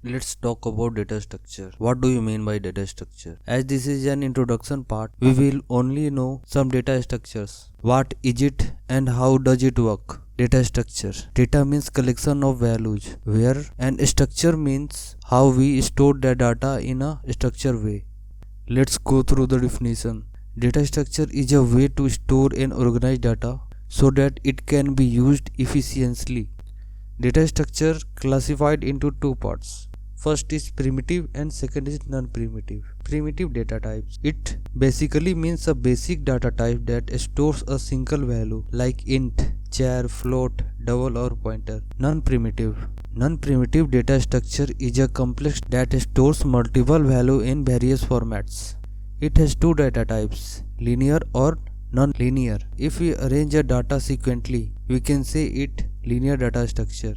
Let's talk about data structure. What do you mean by data structure? As this is an introduction part, we will only know some data structures. What is it and how does it work? Data structure. Data means collection of values, where and structure means how we store the data in a structured way. Let's go through the definition. Data structure is a way to store and organize data so that it can be used efficiently. Data structure classified into two parts. First is primitive and second is non-primitive. Primitive data types. It basically means a basic data type that stores a single value like int, char, float, double or pointer. Non-primitive. Non-primitive data structure is a complex that stores multiple values in various formats. It has two data types, linear or non-linear. If we arrange a data sequentially, we can say it linear data structure.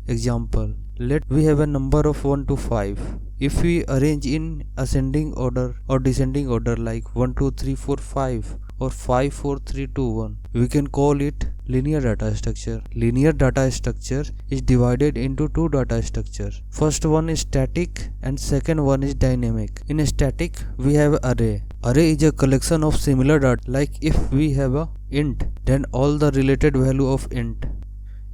Example, let we have a number of 1 to 5. If we arrange in ascending order or descending order like 1 2 3 4 5 or 5 4 3 2 1, we can call it linear data structure. Linear data structure is divided into two data structures. First one is static and second one is dynamic. In static we have array. Array is a collection of similar data, like if we have a int, then all the related value of int.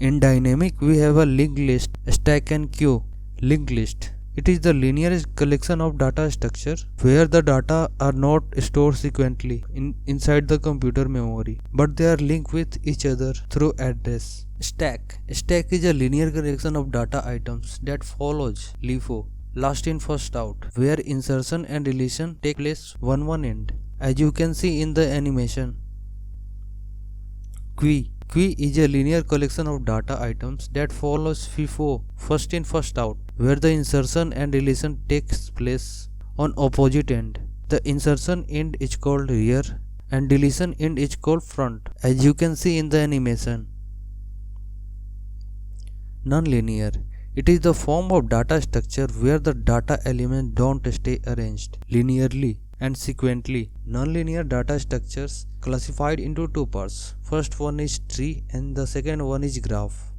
In dynamic we have a linked list, stack and queue. Linked list, it is the linear collection of data structure where the data are not stored sequentially inside the computer memory, but they are linked with each other through address. Stack is a linear collection of data items that follows LIFO, last in first out, where insertion and deletion take place one end, as you can see in the animation. Queue is a linear collection of data items that follows FIFO, first in first out, where the insertion and deletion takes place on opposite end. The insertion end is called rear and deletion end is called front, as you can see in the animation. Non-linear, it is the form of data structure where the data elements don't stay arranged linearly and sequentially. Non-linear data structures classified into two parts. First one is tree and the second one is graph.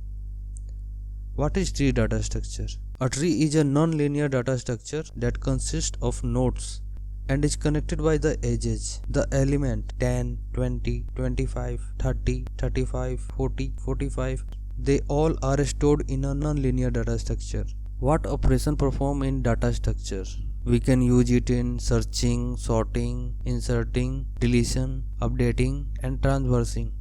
What is tree data structure? A tree is a non-linear data structure that consists of nodes and is connected by the edges. The element 10, 20, 25, 30, 35, 40, 45, they all are stored in a non-linear data structure. What operation perform in data structure? We can use it in searching, sorting, inserting, deletion, updating and transversing.